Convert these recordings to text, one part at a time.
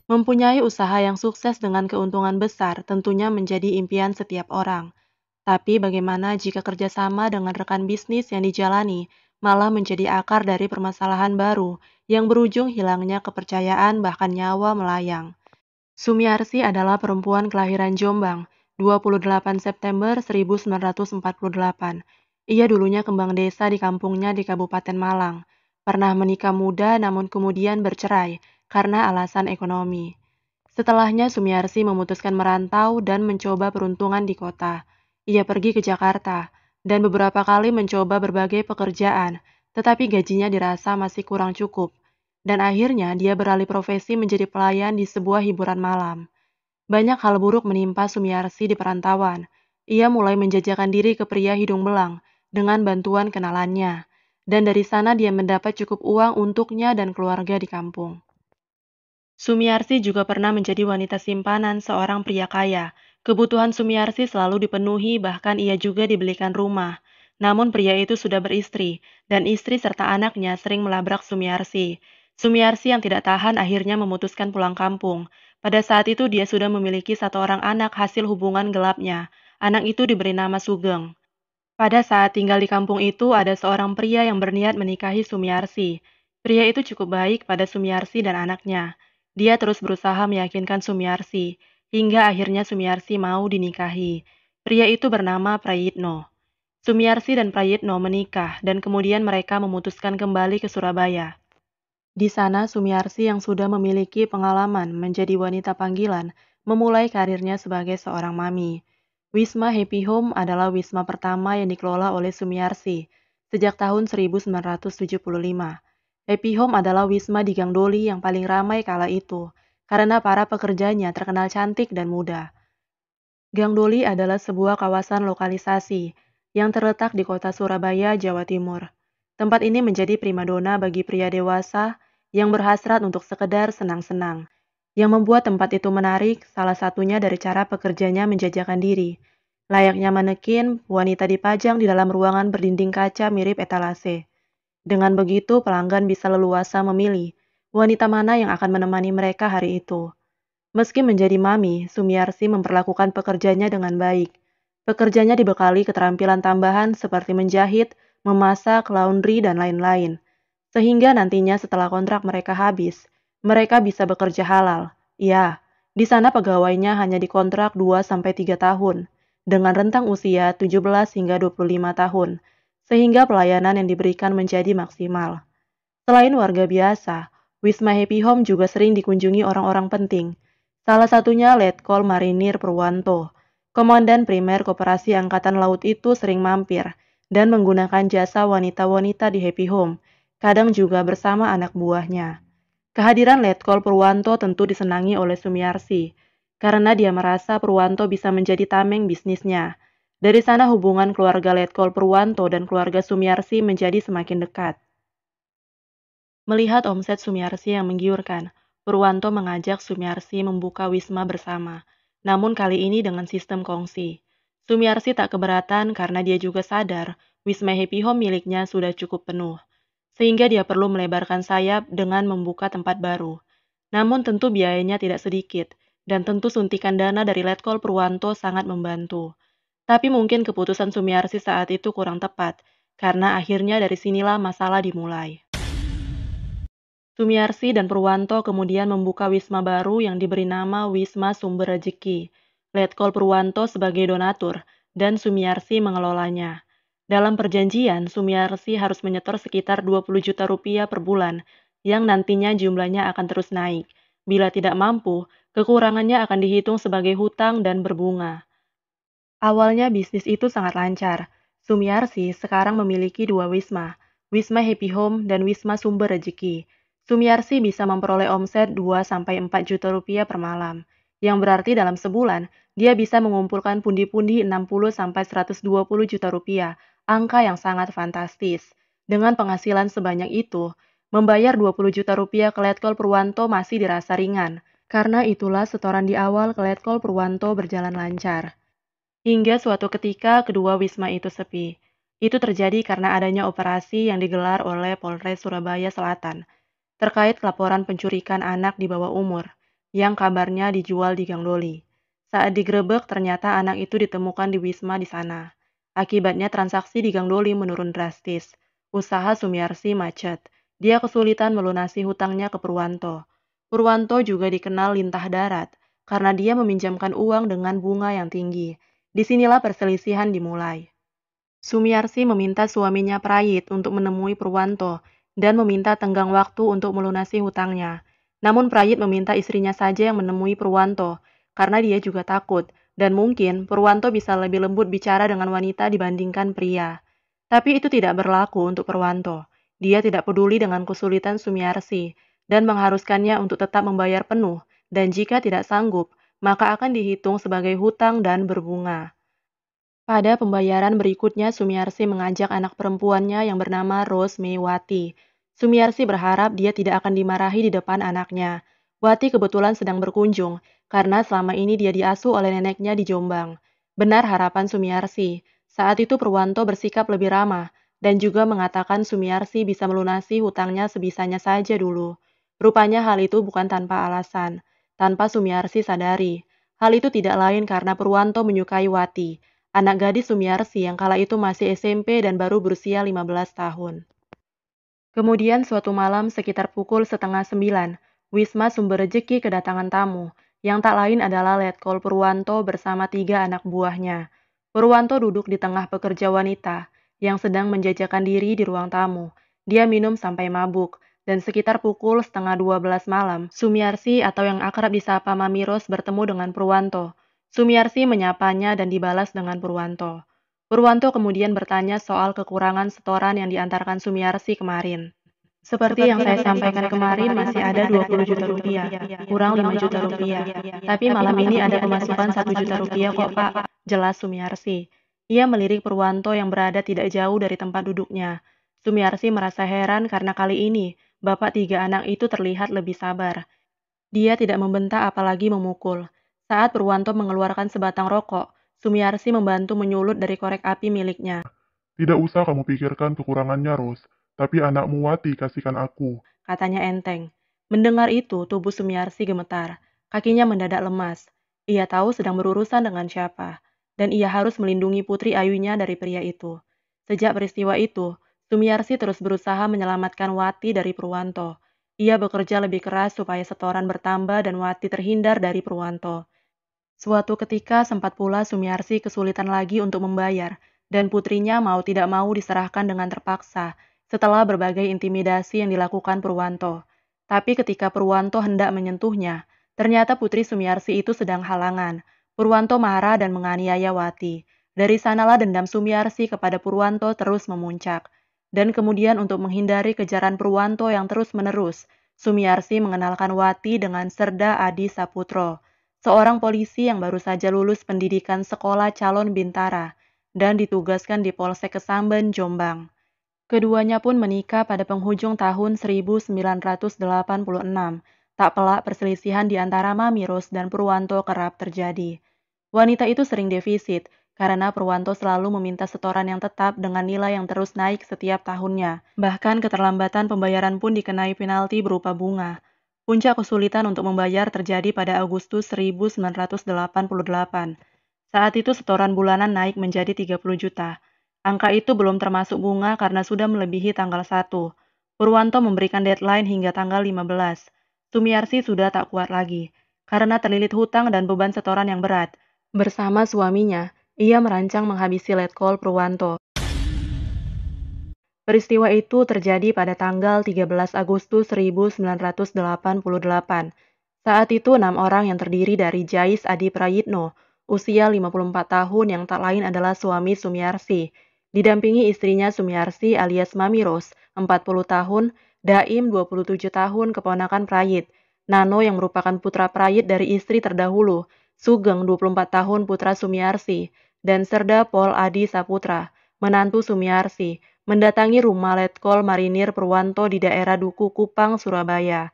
Mempunyai usaha yang sukses dengan keuntungan besar tentunya menjadi impian setiap orang. Tapi bagaimana jika kerjasama dengan rekan bisnis yang dijalani malah menjadi akar dari permasalahan baru yang berujung hilangnya kepercayaan bahkan nyawa melayang? Sumiarsi adalah perempuan kelahiran Jombang, 28 September 1948. Ia dulunya kembang desa di kampungnya di Kabupaten Malang. Pernah menikah muda namun kemudian bercerai karena alasan ekonomi. Setelahnya Sumiarsi memutuskan merantau dan mencoba peruntungan di kota. Ia pergi ke Jakarta dan beberapa kali mencoba berbagai pekerjaan, tetapi gajinya dirasa masih kurang cukup. Dan akhirnya dia beralih profesi menjadi pelayan di sebuah hiburan malam. Banyak hal buruk menimpa Sumiarsi di perantauan. Ia mulai menjajakan diri ke pria hidung belang dengan bantuan kenalannya. Dan dari sana dia mendapat cukup uang untuknya dan keluarga di kampung. Sumiarsi juga pernah menjadi wanita simpanan seorang pria kaya. Kebutuhan Sumiarsi selalu dipenuhi, bahkan ia juga dibelikan rumah. Namun pria itu sudah beristri, dan istri serta anaknya sering melabrak Sumiarsi. Sumiarsi yang tidak tahan akhirnya memutuskan pulang kampung. Pada saat itu dia sudah memiliki satu orang anak hasil hubungan gelapnya. Anak itu diberi nama Sugeng. Pada saat tinggal di kampung itu ada seorang pria yang berniat menikahi Sumiarsi. Pria itu cukup baik pada Sumiarsi dan anaknya. Dia terus berusaha meyakinkan Sumiarsi, hingga akhirnya Sumiarsi mau dinikahi. Pria itu bernama Prayitno. Sumiarsi dan Prayitno menikah dan kemudian mereka memutuskan kembali ke Surabaya. Di sana Sumiarsi yang sudah memiliki pengalaman menjadi wanita panggilan memulai karirnya sebagai seorang mami. Wisma Happy Home adalah wisma pertama yang dikelola oleh Sumiarsi sejak tahun 1975. Happy Home adalah wisma di Gang Doli yang paling ramai kala itu karena para pekerjanya terkenal cantik dan muda. Gang Doli adalah sebuah kawasan lokalisasi yang terletak di kota Surabaya, Jawa Timur. Tempat ini menjadi primadona bagi pria dewasa yang berhasrat untuk sekedar senang-senang. Yang membuat tempat itu menarik, salah satunya dari cara pekerjanya menjajakan diri. Layaknya manekin, wanita dipajang di dalam ruangan berdinding kaca mirip etalase. Dengan begitu, pelanggan bisa leluasa memilih wanita mana yang akan menemani mereka hari itu. Meski menjadi mami, Sumiarsi memperlakukan pekerjanya dengan baik. Pekerjanya dibekali keterampilan tambahan seperti menjahit, memasak, laundry, dan lain-lain. Sehingga nantinya setelah kontrak mereka habis, mereka bisa bekerja halal. Ya, di sana pegawainya hanya dikontrak 2-3 tahun, dengan rentang usia 17 hingga 25 tahun, sehingga pelayanan yang diberikan menjadi maksimal. Selain warga biasa, Wisma Happy Home juga sering dikunjungi orang-orang penting. Salah satunya Letkol Marinir Purwanto. Komandan Primer Koperasi Angkatan Laut itu sering mampir dan menggunakan jasa wanita-wanita di Happy Home, kadang juga bersama anak buahnya. Kehadiran Letkol Purwanto tentu disenangi oleh Sumiarsi, karena dia merasa Purwanto bisa menjadi tameng bisnisnya. Dari sana hubungan keluarga Letkol Purwanto dan keluarga Sumiarsi menjadi semakin dekat. Melihat omset Sumiarsi yang menggiurkan, Purwanto mengajak Sumiarsi membuka wisma bersama, namun kali ini dengan sistem kongsi. Sumiarsi tak keberatan karena dia juga sadar wisma Happy Home miliknya sudah cukup penuh, sehingga dia perlu melebarkan sayap dengan membuka tempat baru. Namun tentu biayanya tidak sedikit, dan tentu suntikan dana dari Letkol Purwanto sangat membantu. Tapi mungkin keputusan Sumiarsi saat itu kurang tepat, karena akhirnya dari sinilah masalah dimulai. Sumiarsi dan Purwanto kemudian membuka wisma baru yang diberi nama Wisma Sumber Rejeki. Letkol Purwanto sebagai donatur dan Sumiarsi mengelolanya. Dalam perjanjian, Sumiarsi harus menyetor sekitar 20 juta rupiah per bulan, yang nantinya jumlahnya akan terus naik. Bila tidak mampu, kekurangannya akan dihitung sebagai hutang dan berbunga. Awalnya bisnis itu sangat lancar. Sumiarsi sekarang memiliki dua wisma, Wisma Happy Home dan Wisma Sumber Rejeki. Sumiarsi bisa memperoleh omset 2-4 juta rupiah per malam, yang berarti dalam sebulan dia bisa mengumpulkan pundi-pundi 60-120 juta rupiah, angka yang sangat fantastis. Dengan penghasilan sebanyak itu, membayar 20 juta rupiah ke Letkol Purwanto masih dirasa ringan, karena itulah setoran di awal ke Letkol Purwanto berjalan lancar. Hingga suatu ketika kedua wisma itu sepi. Itu terjadi karena adanya operasi yang digelar oleh Polres Surabaya Selatan terkait laporan penculikan anak di bawah umur yang kabarnya dijual di Gang Doli. Saat digerebek, ternyata anak itu ditemukan di Wisma di sana. Akibatnya transaksi di Gang Doli menurun drastis. Usaha Sumiarsi macet. Dia kesulitan melunasi hutangnya ke Purwanto. Purwanto juga dikenal lintah darat karena dia meminjamkan uang dengan bunga yang tinggi. Disinilah perselisihan dimulai. Sumiarsi meminta suaminya Prayit untuk menemui Purwanto dan meminta tenggang waktu untuk melunasi hutangnya. Namun Prayit meminta istrinya saja yang menemui Purwanto karena dia juga takut dan mungkin Purwanto bisa lebih lembut bicara dengan wanita dibandingkan pria. Tapi itu tidak berlaku untuk Purwanto. Dia tidak peduli dengan kesulitan Sumiarsi dan mengharuskannya untuk tetap membayar penuh dan jika tidak sanggup, maka akan dihitung sebagai hutang dan berbunga. Pada pembayaran berikutnya, Sumiarsi mengajak anak perempuannya yang bernama Rose May Wati. Sumiarsi berharap dia tidak akan dimarahi di depan anaknya. Wati kebetulan sedang berkunjung, karena selama ini dia diasuh oleh neneknya di Jombang. Benar harapan Sumiarsi. Saat itu Purwanto bersikap lebih ramah, dan juga mengatakan Sumiarsi bisa melunasi hutangnya sebisanya saja dulu. Rupanya hal itu bukan tanpa alasan. Tanpa Sumiarsi sadari. Hal itu tidak lain karena Purwanto menyukai Wati, anak gadis Sumiarsi yang kala itu masih SMP dan baru berusia 15 tahun. Kemudian suatu malam sekitar pukul 8:30, Wisma Sumber Rejeki kedatangan tamu, yang tak lain adalah Letkol Purwanto bersama 3 anak buahnya. Purwanto duduk di tengah pekerja wanita, yang sedang menjajakan diri di ruang tamu. Dia minum sampai mabuk, dan sekitar pukul 11:30 malam, Sumiarsi atau yang akrab disapa Mami Ros bertemu dengan Purwanto. Sumiarsi menyapanya dan dibalas dengan Purwanto. Purwanto kemudian bertanya soal kekurangan setoran yang diantarkan Sumiarsi kemarin. Seperti yang saya sampaikan kemarin masih ada 20 juta rupiah, kurang 5 juta rupiah. Tapi malam ini ada pemasukan 1 juta rupiah kok Pak, jelas Sumiarsi. Ia melirik Purwanto yang berada tidak jauh dari tempat duduknya. Sumiarsi merasa heran karena kali ini, bapak 3 anak itu terlihat lebih sabar. Dia tidak membentak apalagi memukul. Saat Purwanto mengeluarkan sebatang rokok, Sumiarsi membantu menyulut dari korek api miliknya. Tidak usah kamu pikirkan kekurangannya, Ros. Tapi anakmu Wati kasihkan aku. Katanya enteng. Mendengar itu, tubuh Sumiarsi gemetar. Kakinya mendadak lemas. Ia tahu sedang berurusan dengan siapa. Dan ia harus melindungi putri ayunya dari pria itu. Sejak peristiwa itu, Sumiarsi terus berusaha menyelamatkan Wati dari Purwanto. Ia bekerja lebih keras supaya setoran bertambah dan Wati terhindar dari Purwanto. Suatu ketika sempat pula Sumiarsi kesulitan lagi untuk membayar, dan putrinya mau tidak mau diserahkan dengan terpaksa, setelah berbagai intimidasi yang dilakukan Purwanto. Tapi ketika Purwanto hendak menyentuhnya, ternyata putri Sumiarsi itu sedang halangan. Purwanto marah dan menganiaya Wati. Dari sanalah dendam Sumiarsi kepada Purwanto terus memuncak. Dan kemudian untuk menghindari kejaran Purwanto yang terus-menerus, Sumiarsi mengenalkan Wati dengan Serda Adi Saputro, seorang polisi yang baru saja lulus pendidikan sekolah calon bintara dan ditugaskan di Polsek Kesamben, Jombang. Keduanya pun menikah pada penghujung tahun 1986. Tak pelak perselisihan di antara Mami Ros dan Purwanto kerap terjadi. Wanita itu sering defisit karena Purwanto selalu meminta setoran yang tetap dengan nilai yang terus naik setiap tahunnya. Bahkan keterlambatan pembayaran pun dikenai penalti berupa bunga. Puncak kesulitan untuk membayar terjadi pada Agustus 1988. Saat itu setoran bulanan naik menjadi 30 juta. Angka itu belum termasuk bunga karena sudah melebihi tanggal 1. Purwanto memberikan deadline hingga tanggal 15. Sumiarsi sudah tak kuat lagi. Karena terlilit hutang dan beban setoran yang berat. Bersama suaminya, ia merancang menghabisi Letkol Purwanto. Peristiwa itu terjadi pada tanggal 13 Agustus 1988. Saat itu 6 orang yang terdiri dari Jais Adi Prayitno, usia 54 tahun yang tak lain adalah suami Sumiarsi, didampingi istrinya Sumiarsi alias Mami Ros, 40 tahun, Daim 27 tahun keponakan Prayit, Nano yang merupakan putra Prayit dari istri terdahulu, Sugeng 24 tahun putra Sumiarsi, dan Serda Pol Adi Saputra, menantu Sumiarsi, mendatangi rumah Letkol Marinir Purwanto di daerah Duku Kupang, Surabaya.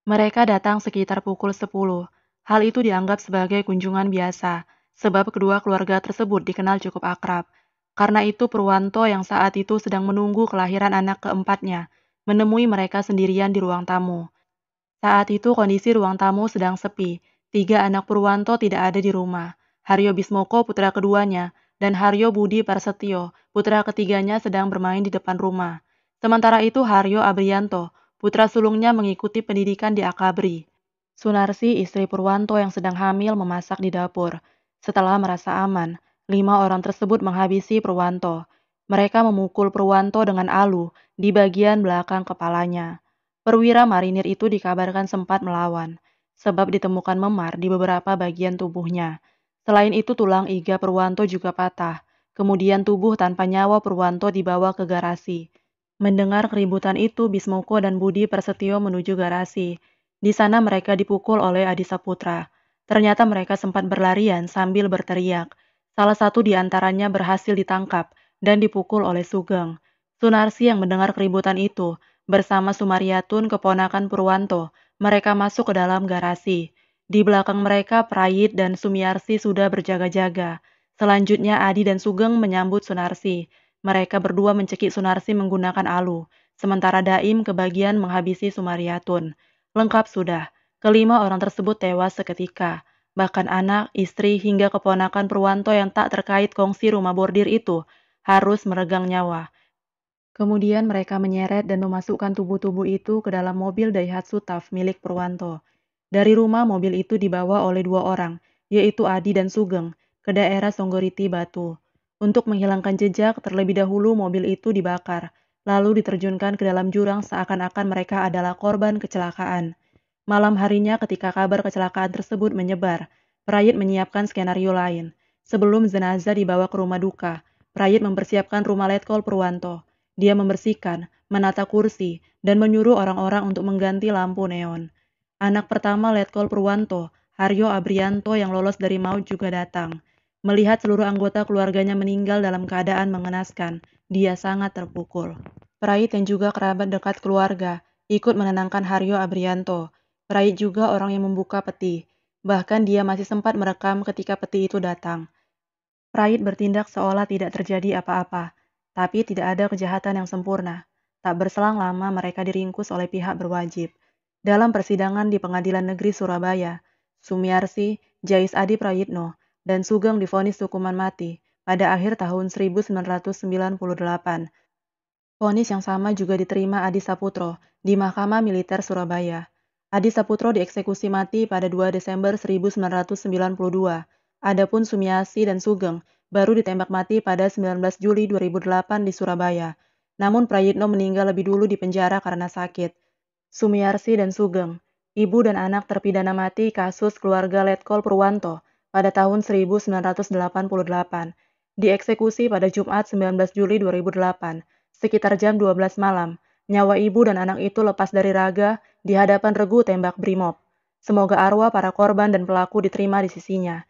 Mereka datang sekitar pukul 10. Hal itu dianggap sebagai kunjungan biasa, sebab kedua keluarga tersebut dikenal cukup akrab. Karena itu Purwanto yang saat itu sedang menunggu kelahiran anak keempatnya, menemui mereka sendirian di ruang tamu. Saat itu kondisi ruang tamu sedang sepi. 3 anak Purwanto tidak ada di rumah. Haryo Bismoko, putra keduanya, dan Haryo Budi Prasetyo, putra ketiganya sedang bermain di depan rumah. Sementara itu Haryo Abrianto, putra sulungnya mengikuti pendidikan di Akabri. Sunarsi, istri Purwanto yang sedang hamil, memasak di dapur. Setelah merasa aman, 5 orang tersebut menghabisi Purwanto. Mereka memukul Purwanto dengan alu di bagian belakang kepalanya. Perwira marinir itu dikabarkan sempat melawan, sebab ditemukan memar di beberapa bagian tubuhnya. Selain itu tulang iga Purwanto juga patah. Kemudian tubuh tanpa nyawa Purwanto dibawa ke garasi. Mendengar keributan itu, Bismoko dan Budi Prasetyo menuju garasi. Di sana mereka dipukul oleh Adi Saputra. Ternyata mereka sempat berlarian sambil berteriak. Salah satu di antaranya berhasil ditangkap dan dipukul oleh Sugeng. Sunarsi yang mendengar keributan itu bersama Sumaryatun, keponakan Purwanto, mereka masuk ke dalam garasi. Di belakang mereka, Prayit dan Sumiarsi sudah berjaga-jaga. Selanjutnya, Adi dan Sugeng menyambut Sunarsi. Mereka berdua mencekik Sunarsi menggunakan alu, sementara Daim kebagian menghabisi Sumaryatun. Lengkap sudah, kelima orang tersebut tewas seketika. Bahkan anak, istri, hingga keponakan Purwanto yang tak terkait kongsi rumah bordir itu harus meregang nyawa. Kemudian mereka menyeret dan memasukkan tubuh-tubuh itu ke dalam mobil Daihatsu TAF milik Purwanto. Dari rumah mobil itu dibawa oleh 2 orang, yaitu Adi dan Sugeng, ke daerah Songgoriti Batu. Untuk menghilangkan jejak, terlebih dahulu mobil itu dibakar, lalu diterjunkan ke dalam jurang seakan-akan mereka adalah korban kecelakaan. Malam harinya ketika kabar kecelakaan tersebut menyebar, Prayit menyiapkan skenario lain. Sebelum jenazah dibawa ke rumah duka, Prayit mempersiapkan rumah Letkol Purwanto. Dia membersihkan, menata kursi, dan menyuruh orang-orang untuk mengganti lampu neon. Anak pertama Letkol Purwanto, Haryo Abrianto yang lolos dari maut juga datang. Melihat seluruh anggota keluarganya meninggal dalam keadaan mengenaskan, dia sangat terpukul. Prait yang juga kerabat dekat keluarga, ikut menenangkan Haryo Abrianto. Prait juga orang yang membuka peti. Bahkan dia masih sempat merekam ketika peti itu datang. Prait bertindak seolah tidak terjadi apa-apa, tapi tidak ada kejahatan yang sempurna. Tak berselang lama mereka diringkus oleh pihak berwajib. Dalam persidangan di Pengadilan Negeri Surabaya, Sumiarsi, Jais Adi Prayitno, dan Sugeng divonis hukuman mati pada akhir tahun 1998. Vonis yang sama juga diterima Adi Saputro di Mahkamah Militer Surabaya. Adi Saputro dieksekusi mati pada 2 Desember 1992. Adapun Sumiasi dan Sugeng baru ditembak mati pada 19 Juli 2008 di Surabaya. Namun Prayitno meninggal lebih dulu di penjara karena sakit. Sumiarsi dan Sugeng, ibu dan anak terpidana mati kasus keluarga Letkol Purwanto pada tahun 1988, dieksekusi pada Jumat 19 Juli 2008, sekitar jam 12 malam. Nyawa ibu dan anak itu lepas dari raga di hadapan regu tembak Brimob. Semoga arwah para korban dan pelaku diterima di sisinya.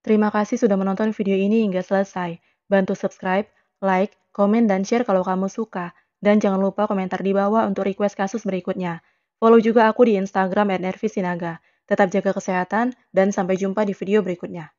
Terima kasih sudah menonton video ini hingga selesai. Bantu subscribe, like, komen, dan share kalau kamu suka. Dan jangan lupa komentar di bawah untuk request kasus berikutnya. Follow juga aku di Instagram @nervisinaga. Tetap jaga kesehatan, dan sampai jumpa di video berikutnya.